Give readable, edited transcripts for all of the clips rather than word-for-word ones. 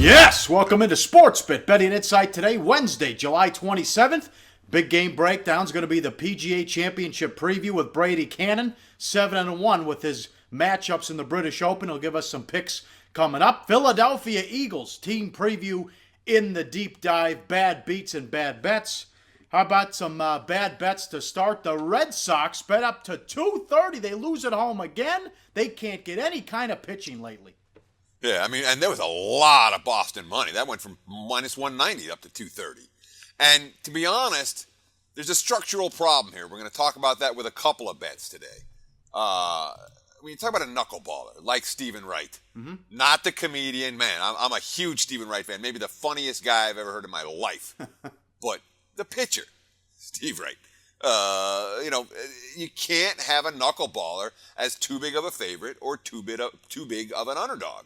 Yes, welcome into SportsBit Betting Insight today, Wednesday, July 27th. Big game breakdown's going to be the PGA Championship preview with Brady Cannon, 7-1 with his matchups in the British Open. He'll give us some picks coming up. Philadelphia Eagles team preview in the deep dive, bad beats and bad bets. How about some bad bets to start? The Red Sox bet up to 230. They lose at home again. They can't get any kind of pitching lately. Yeah, I mean, and there was a lot of Boston money. That went from minus 190 up to 230. And to be honest, there's a structural problem here. We're going to talk about that with a couple of bets today. When you talk about a knuckleballer like Stephen Wright, not the comedian, man. I'm a huge Stephen Wright fan, maybe the funniest guy I've ever heard in my life. But the pitcher, Steve Wright. You can't have a knuckleballer as too big of a favorite or too big of an underdog.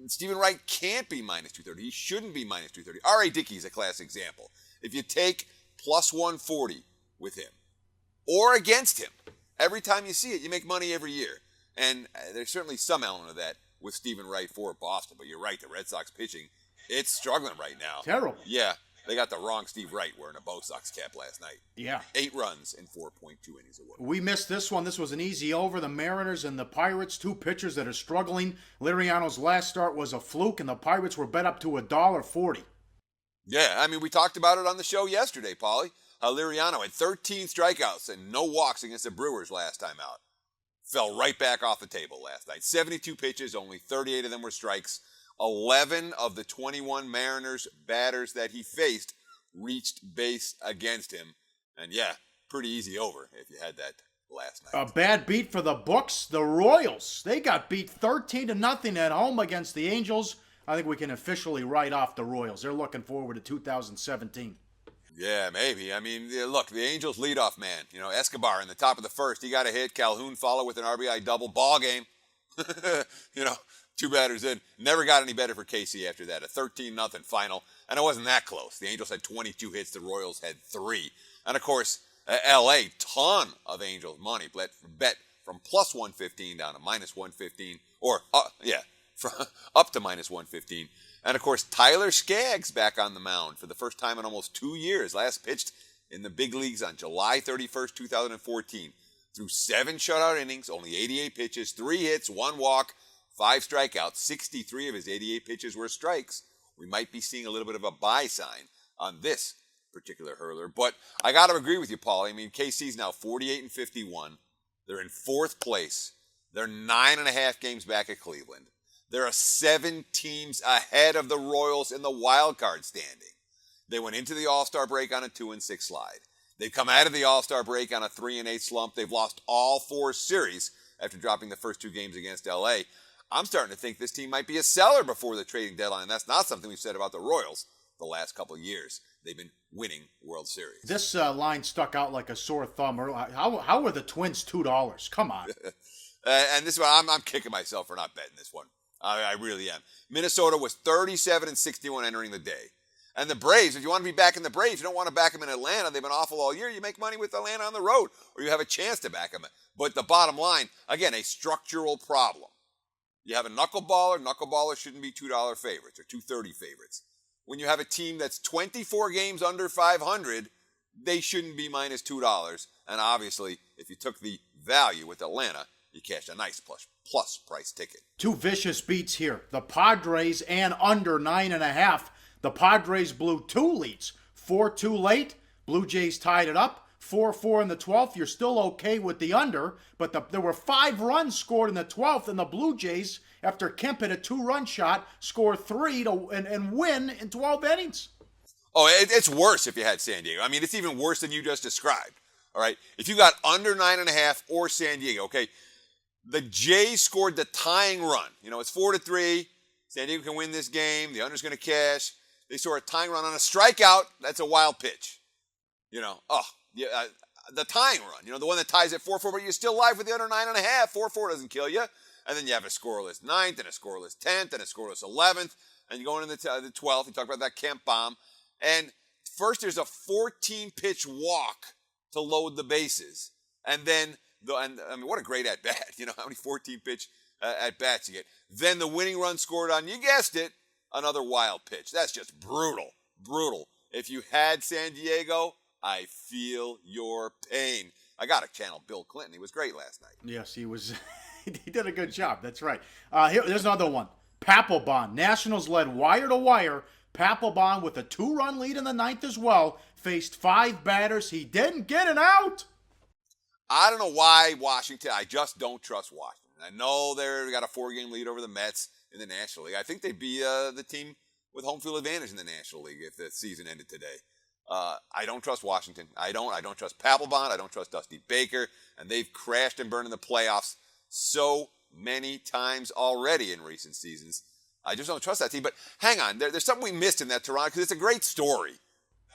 Stephen Wright can't be minus 230. He shouldn't be minus 230. R.A. Dickey's a classic example. If you take plus 140 with him or against him, every time you see it, you make money every year. And there's certainly some element of that with Stephen Wright for Boston. But you're right, the Red Sox pitching, it's struggling right now. Terrible. Yeah. They got the wrong Steve Wright wearing a Bo Sox cap last night. Yeah. 8 runs in 4.2 innings of work. We missed this one. This was an easy over. The Mariners and the Pirates, two pitchers that are struggling. Liriano's last start was a fluke, and the Pirates were bet up to $1.40. Yeah, I mean, we talked about it on the show yesterday, Pauly. Liriano had 13 strikeouts and no walks against the Brewers last time out. Fell right back off the table last night. 72 pitches, only 38 of them were strikes. 11 of the 21 Mariners batters that he faced reached base against him. And yeah, pretty easy over if you had that last night. A bad beat for the books. The Royals, they got beat 13-0 at home against the Angels. I think we can officially write off the Royals. They're looking forward to 2017. Yeah, maybe. I mean, look, the Angels leadoff man, Escobar in the top of the first. He got a hit. Calhoun followed with an RBI double. Ball game. 2 batters in. Never got any better for KC after that. A 13-0 final. And it wasn't that close. The Angels had 22 hits. The Royals had 3. And, of course, L.A., ton of Angels money. Bet from plus 115 down to minus 115. Or, up to minus 115. And, of course, Tyler Skaggs back on the mound for the first time in almost 2 years. Last pitched in the big leagues on July 31st, 2014. Threw 7 shutout innings, only 88 pitches, 3 hits, 1 walk, 5 strikeouts. 63 of his 88 pitches were strikes. We might be seeing a little bit of a buy sign on this particular hurler. But I got to agree with you, Paul. I mean, KC's now 48-51. They're in 4th place. They're 9.5 games back at Cleveland. There are 7 teams ahead of the Royals in the wild card standing. They went into the All-Star break on a 2-6 slide. They've come out of the All-Star break on a 3-8 slump. They've lost all 4 series after dropping the first 2 games against L.A. I'm starting to think this team might be a seller before the trading deadline. That's not something we've said about the Royals the last couple of years. They've been winning World Series. This line stuck out like a sore thumb. How were the Twins $2? Come on. And this one, I'm kicking myself for not betting this one. I really am. Minnesota was 37-61 entering the day. And the Braves, if you want to be back in the Braves, you don't want to back them in Atlanta. They've been awful all year. You make money with Atlanta on the road, or you have a chance to back them. But the bottom line, again, a structural problem. You have a knuckleballer. Knuckleballer shouldn't be $2 favorites or $2.30 favorites. When you have a team that's 24 games under 500, they shouldn't be minus $2. And obviously, if you took the value with Atlanta, you cashed a nice plus price ticket. 2 vicious beats here. The Padres and under 9.5. The Padres blew 2 leads. 4-2 late. Blue Jays tied it up. 4-4 in the 12th. You're still okay with the under, but there were 5 runs scored in the 12th, and the Blue Jays, after Kemp hit a 2-run shot, score 3 and win in 12 innings. Oh, it's worse if you had San Diego. I mean, it's even worse than you just described. All right, if you got under 9.5 or San Diego, okay, the Jays scored the tying run. It's 4-3. San Diego can win this game. The under's going to cash. They score a tying run on a strikeout. That's a wild pitch. The tying run. The one that ties at 4-4, but you're still live with the under 9.5. 4-4 doesn't kill you. And then you have a scoreless 9th and a scoreless 10th and a scoreless 11th. And you go into the 12th. You talk about that Kemp bomb. And first there's a 14-pitch walk to load the bases. And then, what a great at-bat. How many 14-pitch at-bats you get. Then the winning run scored on, you guessed it, another wild pitch. That's just brutal, brutal. If you had San Diego, I feel your pain. I got to channel Bill Clinton. He was great last night. Yes, he was. He did a good job. That's right. There's another one. Papelbon. Nationals led wire to wire. Papelbon with a 2-run lead in the ninth as well. Faced 5 batters. He didn't get it out. I don't know why Washington. I just don't trust Washington. I know they got a 4-game lead over the Mets in the National League. I think they'd be the team with home field advantage in the National League if the season ended today. I don't trust Washington. I don't trust Papelbon. I don't trust Dusty Baker. And they've crashed and burned in the playoffs so many times already in recent seasons. I just don't trust that team. But hang on, there's something we missed in that Toronto, because it's a great story.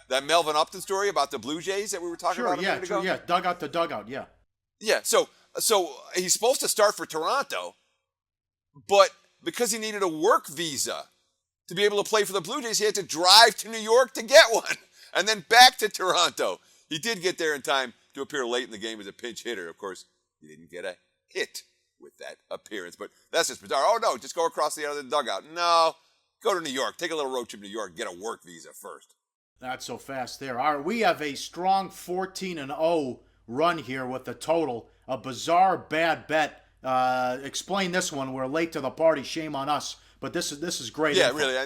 That Melvin Upton story about the Blue Jays that we were talking about a minute ago? Yeah, dugout to dugout, yeah. Yeah, so he's supposed to start for Toronto, but because he needed a work visa to be able to play for the Blue Jays, he had to drive to New York to get one, and then back to Toronto. He did get there in time to appear late in the game as a pinch hitter. Of course, he didn't get a hit with that appearance, but that's just bizarre. Oh, no, just go across the other dugout. No, go to New York. Take a little road trip to New York and get a work visa first. Not so fast there. All right, we have a strong 14-0 run here with the total. A bizarre bad bet. Explain this one. We're late to the party. Shame on us. But this is great. Yeah, info. really.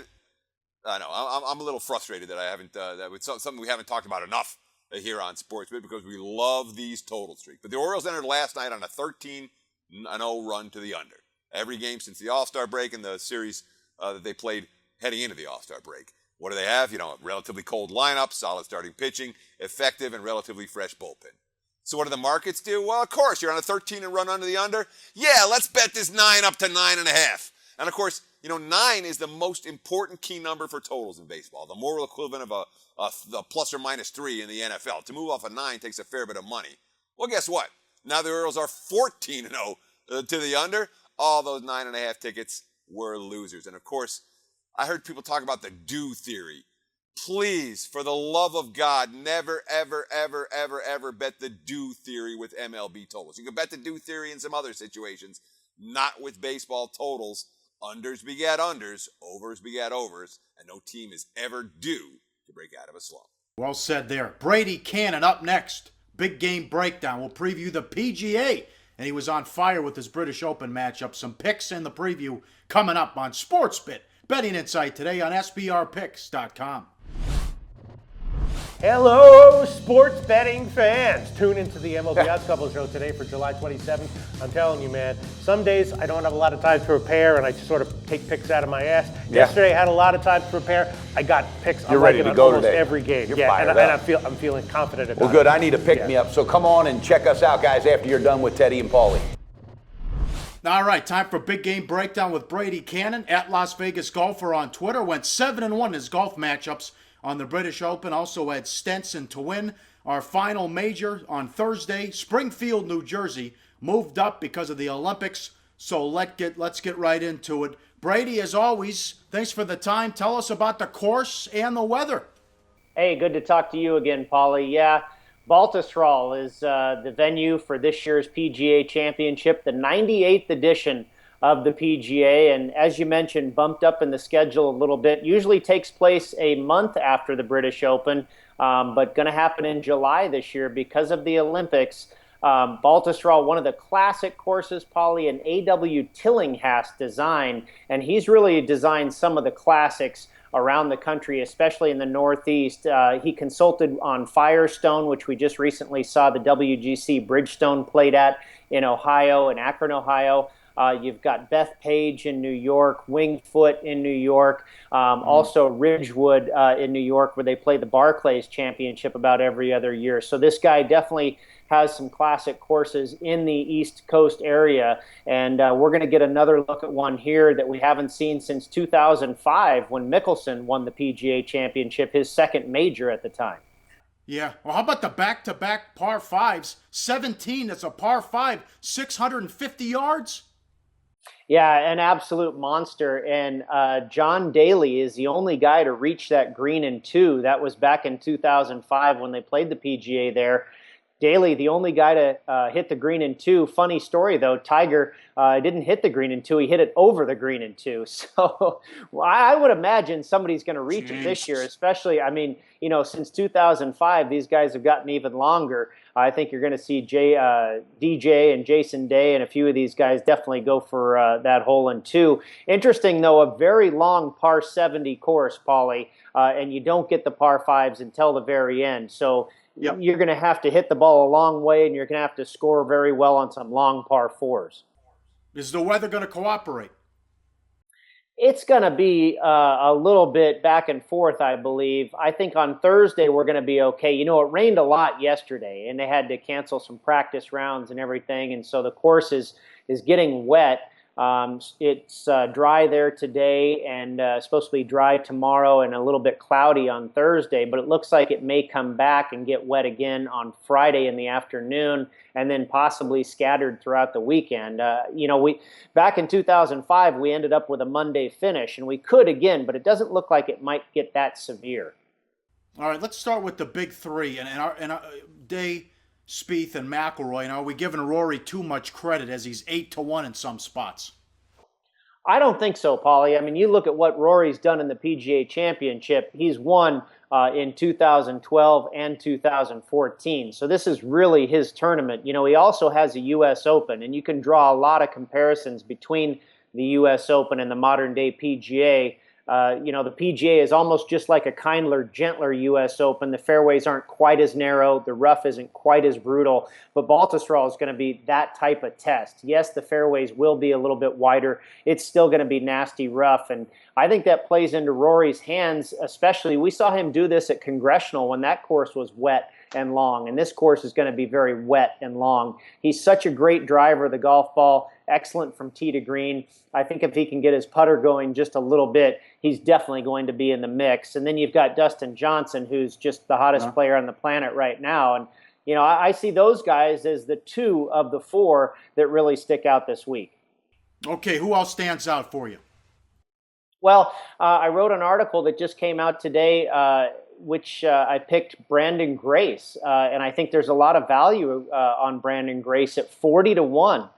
I know. I'm a little frustrated that I haven't. That was something we haven't talked about enough here on Sportsbet, because we love these total streaks. But the Orioles entered last night on a 13-0 run to the under. Every game since the All-Star break and the series that they played heading into the All-Star break. What do they have? A relatively cold lineup, solid starting pitching, effective and relatively fresh bullpen. So what do the markets do? Well, of course, you're on a 13 and run under the under. Yeah, let's bet this 9 up to 9.5. And of course, 9 is the most important key number for totals in baseball, the moral equivalent of a plus or minus 3 in the NFL. To move off a 9 takes a fair bit of money. Well, guess what? Now the Orioles are 14-0 to the under. All those 9.5 tickets were losers. And of course, I heard people talk about the do theory. Please, for the love of God, never, ever, ever, ever, ever bet the do theory with MLB totals. You can bet the do theory in some other situations, not with baseball totals. Unders begat unders, overs begat overs, and no team is ever due to break out of a slump. Well said there. Brady Cannon up next. Big game breakdown. We'll preview the PGA. And he was on fire with his British Open matchup. Some picks in the preview coming up on SportsBit. Betting Insight today on SBRPicks.com. Hello, sports betting fans. Tune into the MLB Odds Couple Show today for July 27th. I'm telling you, man, some days I don't have a lot of time to prepare, and I just sort of take picks out of my ass. Yeah. Yesterday I had a lot of time to prepare. I got picks. You're ready to go almost today. Every game. You're yeah, fired and up. I'm feeling confident about it. Well, good. I need to pick me up. So come on and check us out, guys, after you're done with Teddy and Pauly. All right, time for Big Game Breakdown with Brady Cannon at Las Vegas Golfer on Twitter. Went 7-1 in his golf matchups on the British Open. Also had Stenson to win. Our final major on Thursday, Springfield, New Jersey, moved up because of the Olympics. So let's get right into it. Brady, as always, thanks for the time. Tell us about the course and the weather. Hey, good to talk to you again, Pauly. Yeah, Baltusrol is the venue for this year's PGA Championship, the 98th edition of the PGA, and as you mentioned, bumped up in the schedule a little bit. Usually takes place a month after the British Open, but going to happen in July this year because of the Olympics. Baltusrol, one of the classic courses, Pauly, an A.W. Tillinghast design, and he's really designed some of the classics around the country, especially in the Northeast. He consulted on Firestone, which we just recently saw the WGC Bridgestone played at in Ohio, in Akron, Ohio. You've got Bethpage in New York, Winged Foot in New York, also Ridgewood in New York, where they play the Barclays Championship about every other year. So this guy definitely has some classic courses in the East Coast area, and we're going to get another look at one here that we haven't seen since 2005 when Mickelson won the PGA Championship, his second major at the time. Yeah. Well, how about the back-to-back par fives? 17, that's a par 5, 650 yards? Yeah, an absolute monster. And John Daly is the only guy to reach that green in 2. That was back in 2005 when they played the PGA there. Daly, the only guy to hit the green in 2. Funny story, though, Tiger didn't hit the green in 2. He hit it over the green in 2. So I would imagine somebody's going to reach it this year, especially, I mean, since 2005, these guys have gotten even longer. I think you're going to see DJ and Jason Day and a few of these guys definitely go for that hole in 2. Interesting, though, a very long par 70 course, Pauly, and you don't get the par 5s until the very end. So yep, you're going to have to hit the ball a long way, and you're going to have to score very well on some long par 4s. Is the weather going to cooperate? It's going to be a little bit back and forth, I believe. I think on Thursday we're going to be okay. It rained a lot yesterday, and they had to cancel some practice rounds and everything, and so the course is getting wet. It's dry there today and supposed to be dry tomorrow and a little bit cloudy on Thursday, but it looks like it may come back and get wet again on Friday in the afternoon and then possibly scattered throughout the weekend. We back in 2005, we ended up with a Monday finish, and we could again, but it doesn't look like it might get that severe. All right, let's start with the big three and our Day, Spieth, and McIlroy. And are we giving Rory too much credit as he's 8-1 in some spots? I don't think so, Pauly. I mean, you look at what Rory's done in the PGA Championship. He's won in 2012 and 2014. So this is really his tournament. He also has a U.S. Open, and you can draw a lot of comparisons between the U.S. Open and the modern-day PGA. The PGA is almost just like a kindler, gentler U.S. Open. The fairways aren't quite as narrow. The rough isn't quite as brutal. But Baltusrol is going to be that type of test. Yes, the fairways will be a little bit wider. It's still going to be nasty rough. And I think that plays into Rory's hands, especially. We saw him do this at Congressional when that course was wet and long. And this course is going to be very wet and long. He's such a great driver of the golf ball. Excellent from tee to green. I think if he can get his putter going just a little bit, he's definitely going to be in the mix. And then you've got Dustin Johnson, who's just the hottest player on the planet right now. And, I see those guys as the 2 of the 4 that really stick out this week. Okay, who else stands out for you? Well, I wrote an article that just came out today, which I picked Brandon Grace. And I think there's a lot of value on Brandon Grace at 40-1.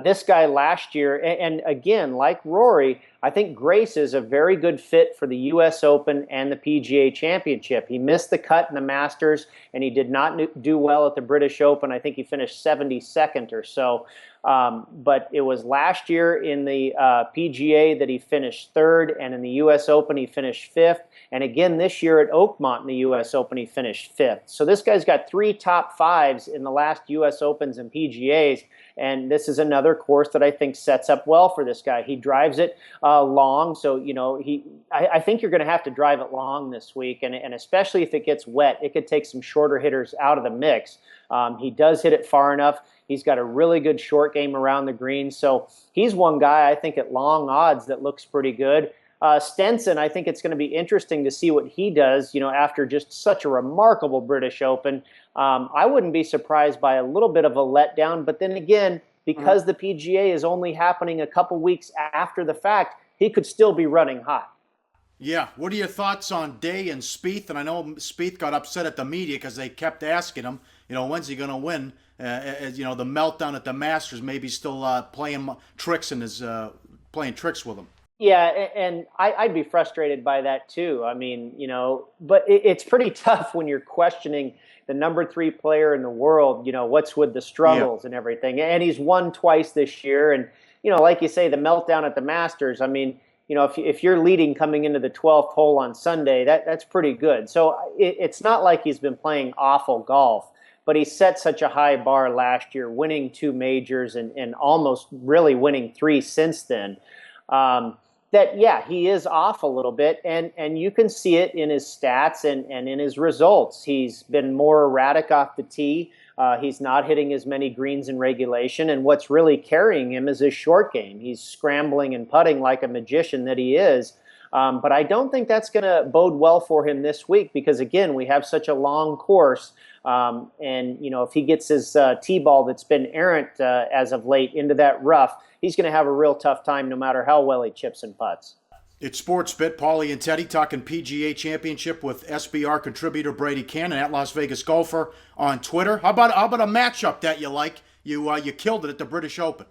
This guy last year, and again, like Rory, I think Grace is a very good fit for the U.S. Open and the PGA Championship. He missed the cut in the Masters, and he did not do well at the British Open. I think he finished 72nd or so. But it was last year in the PGA that he finished 3rd, and in the U.S. Open he finished 5th. And again this year at Oakmont in the U.S. Open he finished 5th. So this guy's got 3 top 5s in the last U.S. Opens and PGAs. And this is another course that I think sets up well for this guy. He drives it long, so I think you're going to have to drive it long this week, and especially if it gets wet, it could take some shorter hitters out of the mix. He does hit it far enough. He's got a really good short game around the green, so he's one guy I think at long odds that looks pretty good. Stenson, I think it's going to be interesting to see what he does, after just such a remarkable British Open. I wouldn't be surprised by a little bit of a letdown, but then again, because the PGA is only happening a couple weeks after the fact, he could still be running hot. Yeah. What are your thoughts on Day and Spieth? And I know Spieth got upset at the media because they kept asking him, when's he going to win? The meltdown at the Masters, maybe still playing tricks with him. Yeah, and I'd be frustrated by that too. I mean, but it's pretty tough when you're questioning the number 3 player in the world, what's with the struggles and everything. And he's won twice this year. And, like you say, the meltdown at the Masters, I mean, if you're leading coming into the 12th hole on Sunday, that's pretty good. So it's not like he's been playing awful golf, but he set such a high bar last year, winning 2 majors and almost really winning 3 since then. He is off a little bit, and you can see it in his stats and in his results. He's been more erratic off the tee. He's not hitting as many greens in regulation, and what's really carrying him is his short game. He's scrambling and putting like a magician that he is. But I don't think that's going to bode well for him this week because, again, we have such a long course. If he gets his tee ball that's been errant as of late into that rough, he's going to have a real tough time no matter how well he chips and putts. It's Sports Bit, Pauly and Teddy talking PGA Championship with SBR contributor Brady Cannon at Las Vegas Golfer on Twitter. How about a matchup that you like? You killed it at the British Open.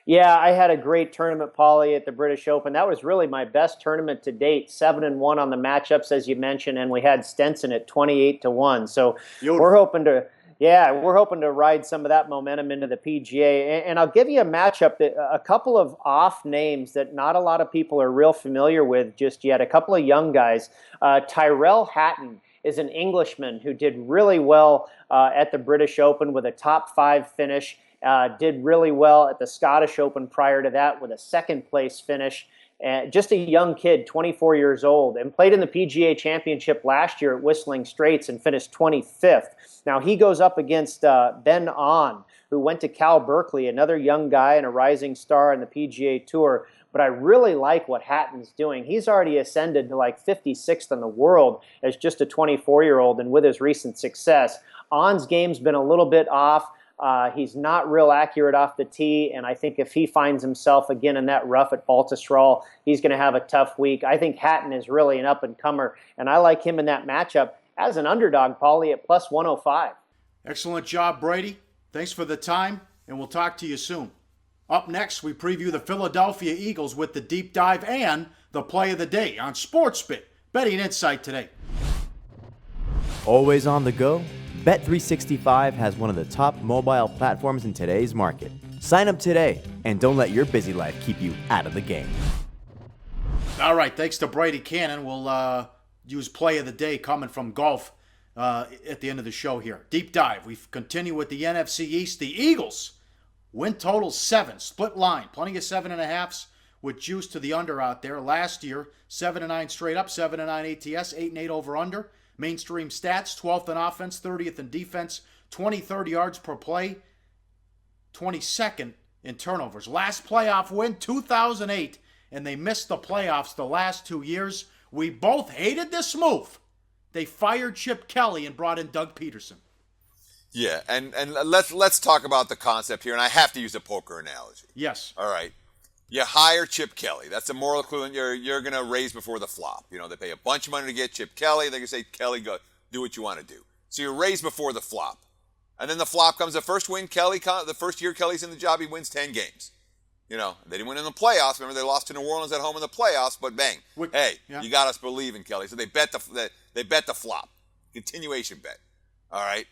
Yeah, I had a great tournament, Pauly, at the British Open. That was really my best tournament to date. 7-1 on the matchups, as you mentioned, and we had Stenson at 28-1. So Beautiful. we're hoping to ride some of that momentum into the PGA. And I'll give you a matchup that a couple of off names that not a lot of people are real familiar with just yet. A couple of young guys. Tyrell Hatton is an Englishman who did really well at the British Open with a top 5 finish. Did really well at the Scottish Open prior to that with a second place finish. Just a young kid, 24 years old, and played in the PGA Championship last year at Whistling Straits and finished 25th. Now he goes up against Ben Ahn, who went to Cal Berkeley, another young guy and a rising star in the PGA Tour. But I really like what Hatton's doing. He's already ascended to like 56th in the world as just a 24-year-old, and with his recent success. Ahn's game's been a little bit off. He's not real accurate off the tee, and I think if he finds himself again in that rough at Baltusrol, he's going to have a tough week. I think Hatton is really an up-and-comer, and I like him in that matchup as an underdog, Pauly, at plus 105. Excellent job, Brady. Thanks for the time, and we'll talk to you soon. Up next, we preview the Philadelphia Eagles with the deep dive and the play of the day on SportsBit, betting insight today. Always on the go? Bet365 has one of the top mobile platforms in today's market. Sign up today and don't let your busy life keep you out of the game. All right, thanks to Brady Cannon. We'll use play of the day coming from golf at the end of the show here. Deep dive. We continue with the NFC East. The Eagles win total 7, split line. Plenty of 7.5s with juice to the under out there. Last year, 7-9 straight up, 7-9 ATS, 8-8 over under. Mainstream stats, 12th in offense, 30th in defense, 23rd yards per play, 22nd in turnovers. Last playoff win, 2008, and they missed the playoffs the last 2 years. We both hated this move. They fired Chip Kelly and brought in Doug Peterson. Yeah, and let's talk about the concept here, and I have to use a poker analogy. Yes. All right. You hire Chip Kelly. That's the moral equivalent. You're going to raise before the flop. You know, they pay a bunch of money to get Chip Kelly. They're going to say, Kelly, go do what you want to do. So you raise before the flop. And then the flop comes. The first year Kelly's in the job, he wins 10 games. You know, they didn't win in the playoffs. Remember, they lost to New Orleans at home in the playoffs, but bang. You got us believing, Kelly. So they bet the flop. Continuation bet. All right.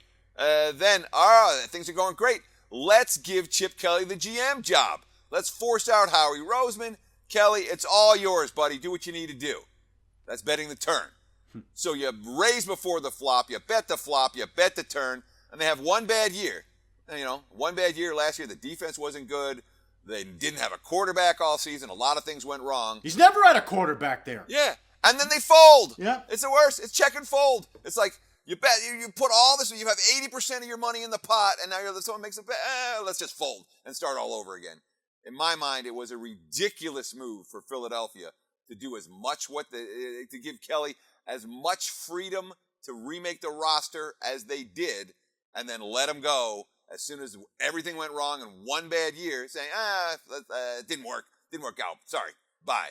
Then things are going great. Let's give Chip Kelly the GM job. Let's force out Howie Roseman. Kelly, it's all yours, buddy. Do what you need to do. That's betting the turn. So you raise before the flop, you bet the turn, and they have one bad year. And, you know, one bad year last year. The defense wasn't good. They didn't have a quarterback all season. A lot of things went wrong. He's never had a quarterback there. Yeah. And then they fold. Yeah. It's the worst. It's check and fold. It's like you put all this, you have 80% of your money in the pot, and now someone makes a bet. Let's just fold and start all over again. In my mind, it was a ridiculous move for Philadelphia to do as much to give Kelly as much freedom to remake the roster as they did, and then let him go as soon as everything went wrong in one bad year, saying, it didn't work out. Sorry, bye.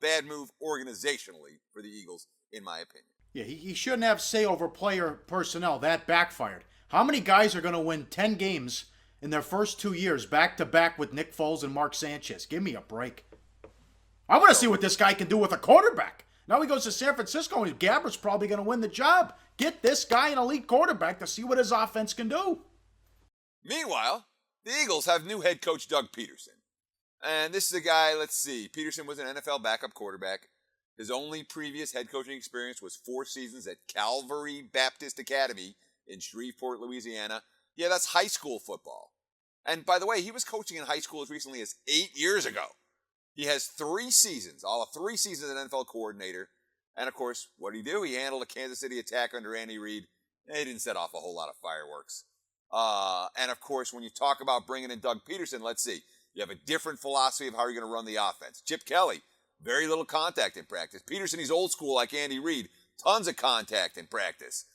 Bad move organizationally for the Eagles, in my opinion. Yeah, he shouldn't have say over player personnel. That backfired. How many guys are going to win 10 games in their first 2 years, back-to-back with Nick Foles and Mark Sanchez? Give me a break. I want to see what this guy can do with a quarterback. Now he goes to San Francisco, and Gabbard's probably going to win the job. Get this guy an elite quarterback to see what his offense can do. Meanwhile, the Eagles have new head coach Doug Peterson. And this is a guy, let's see, Peterson was an NFL backup quarterback. His only previous head coaching experience was 4 seasons at Calvary Baptist Academy in Shreveport, Louisiana. Yeah, that's high school football. And by the way, he was coaching in high school as recently as 8 years ago. He has 3 seasons, all of 3 seasons as an NFL coordinator. And of course, what did he do? He handled a Kansas City attack under Andy Reid. He didn't set off a whole lot of fireworks. And of course, when you talk about bringing in Doug Peterson, let's see. You have a different philosophy of how you're going to run the offense. Chip Kelly, very little contact in practice. Peterson, he's old school like Andy Reid. Tons of contact in practice.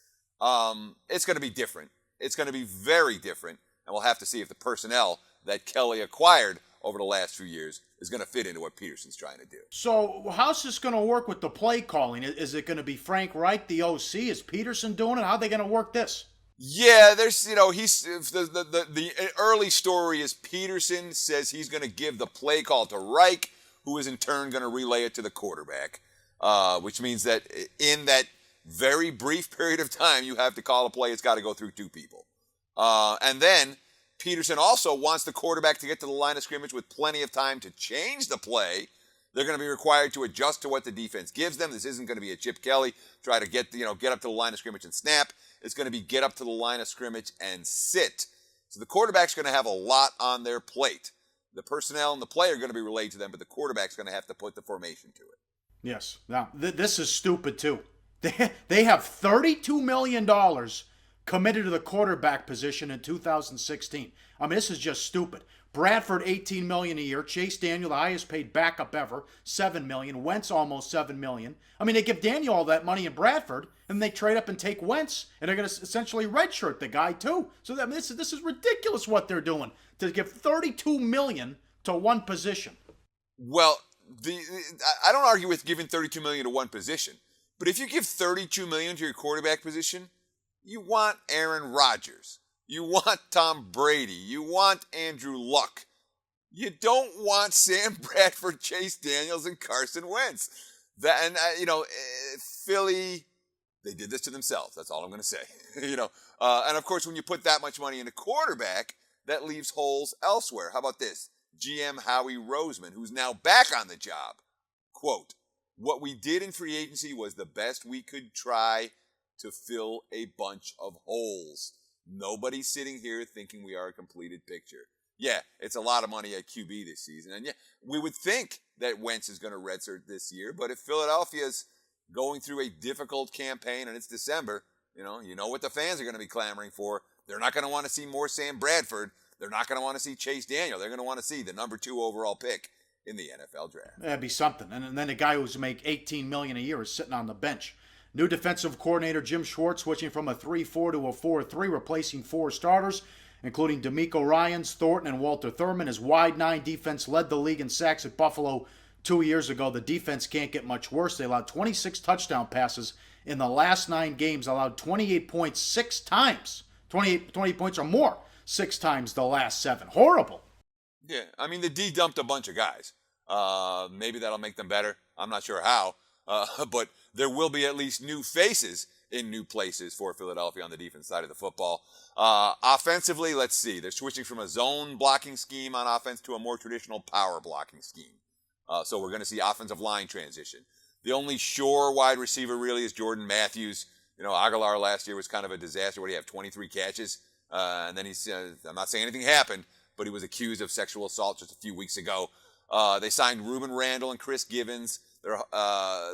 It's going to be different. It's going to be very different. And we'll have to see if the personnel that Kelly acquired over the last few years is going to fit into what Peterson's trying to do. So how's this going to work with the play calling? Is it going to be Frank Reich, the OC? Is Peterson doing it? How are they going to work this? Yeah, there's, he's the early story is Peterson says he's going to give the play call to Reich, who is in turn going to relay it to the quarterback, which means that in that very brief period of time you have to call a play, it's got to go through two people. And then Peterson also wants the quarterback to get to the line of scrimmage with plenty of time to change the play. They're going to be required to adjust to what the defense gives them. This isn't going to be a Chip Kelly, try to get up to the line of scrimmage and snap. It's going to be get up to the line of scrimmage and sit. So the quarterback's going to have a lot on their plate. The personnel and the play are going to be relayed to them, but the quarterback's going to have to put the formation to it. Yes. Now, this is stupid, too. They have $32 million committed to the quarterback position in 2016. I mean, this is just stupid. Bradford, $18 million a year. Chase Daniel, the highest paid backup ever, $7 million. Wentz, almost $7 million. I mean, they give Daniel all that money in Bradford, and they trade up and take Wentz, and they're going to essentially redshirt the guy too. So this is ridiculous what they're doing to give $32 million to one position. Well, I don't argue with giving $32 million to one position, but if you give $32 million to your quarterback position, you want Aaron Rodgers. You want Tom Brady. You want Andrew Luck. You don't want Sam Bradford, Chase Daniels, and Carson Wentz. Philly, they did this to themselves. That's all I'm going to say. And of course, when you put that much money into quarterback, that leaves holes elsewhere. How about this? GM Howie Roseman, who's now back on the job. Quote, "What we did in free agency was the best we could try to fill a bunch of holes. Nobody's sitting here thinking we are a completed picture." Yeah, it's a lot of money at QB this season. And yeah, we would think that Wentz is going to redshirt this year, but if Philadelphia's going through a difficult campaign and it's December, you know what the fans are going to be clamoring for. They're not going to want to see more Sam Bradford. They're not going to want to see Chase Daniel. They're going to want to see the number 2 overall pick in the NFL draft. That'd be something. And then the guy who's make $18 million a year is sitting on the bench. New defensive coordinator Jim Schwartz switching from a 3-4 to a 4-3, replacing 4 starters, including D'Amico Ryans, Thornton, and Walter Thurman. His wide 9 defense led the league in sacks at Buffalo 2 years ago. The defense can't get much worse. They allowed 26 touchdown passes in the last 9 games, allowed 28 points 6 times. 28 points or more 6 times the last 7. Horrible. Yeah, I mean, the D dumped a bunch of guys. Maybe that'll make them better. I'm not sure how. But there will be at least new faces in new places for Philadelphia on the defense side of the football. Offensively, let's see. They're switching from a zone blocking scheme on offense to a more traditional power blocking scheme. So we're going to see offensive line transition. The only sure wide receiver really is Jordan Matthews. Aguilar last year was kind of a disaster. What do you have, 23 catches? And then I'm not saying anything happened, but he was accused of sexual assault just a few weeks ago. They signed Reuben Randall and Chris Givens.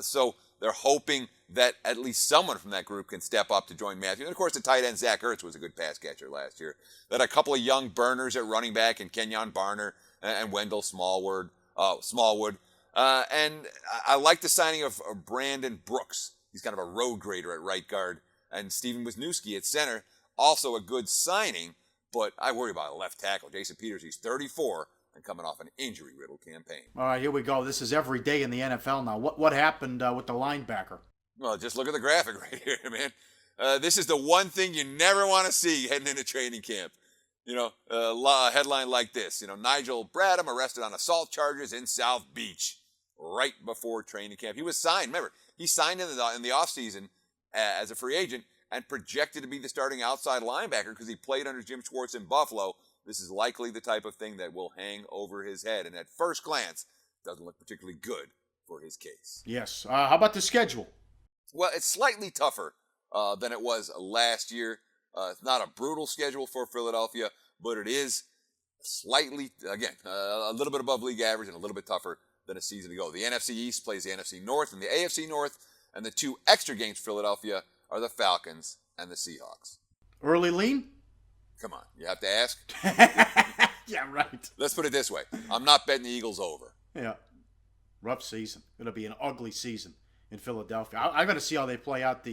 So they're hoping that at least someone from that group can step up to join Matthews. And, of course, the tight end Zach Ertz was a good pass catcher last year. They had a couple of young burners at running back in Kenyon Barner and Wendell Smallwood. And I like the signing of Brandon Brooks. He's kind of a road grader at right guard. And Steven Wisniewski at center, also a good signing. But I worry about a left tackle. Jason Peters, he's 34. And coming off an injury-riddled campaign. All right, here we go. This is every day in the NFL now. What happened with the linebacker? Well, just look at the graphic right here, man. This is the one thing you never want to see heading into training camp. A headline like this. Nigel Bradham arrested on assault charges in South Beach right before training camp. He was signed. Remember, he signed in the offseason as a free agent and projected to be the starting outside linebacker because he played under Jim Schwartz in Buffalo. This is likely the type of thing that will hang over his head. And at first glance, doesn't look particularly good for his case. Yes. How about the schedule? Well, it's slightly tougher than it was last year. It's not a brutal schedule for Philadelphia, but it is slightly, again, a little bit above league average and a little bit tougher than a season ago. The NFC East plays the NFC North and the AFC North, and the 2 extra games for Philadelphia are the Falcons and the Seahawks. Early lean? Come on, you have to ask? Yeah, right. Let's put it this way. I'm not betting the Eagles over. Yeah. Rough season. Going to be an ugly season in Philadelphia. I got to see how they play out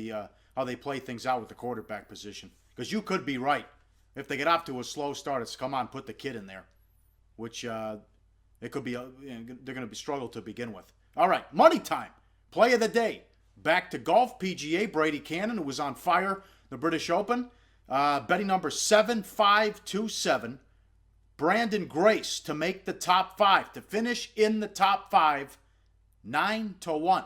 how they play things out with the quarterback position. Because you could be right. If they get off to a slow start, it's come on, put the kid in there. Which it could be they're going to be struggle to begin with. All right, money time. Play of the day. Back to golf. PGA, Brady Cannon, who was on fire, the British Open. Betting number 7527. Brandon Grace to make the top 5, to finish in the top 5, 9-1.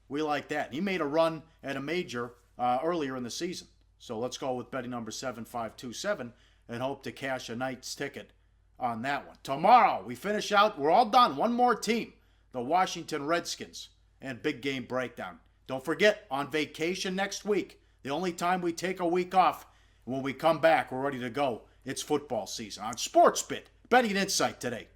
We like that. He made a run at a major earlier in the season. So let's go with betting number 7527 and hope to cash a night's ticket on that one. Tomorrow, we finish out. We're all done. One more team, the Washington Redskins, and big game breakdown. Don't forget, on vacation next week, the only time we take a week off, when we come back, we're ready to go. It's football season on SportsBit, Betting Insight today.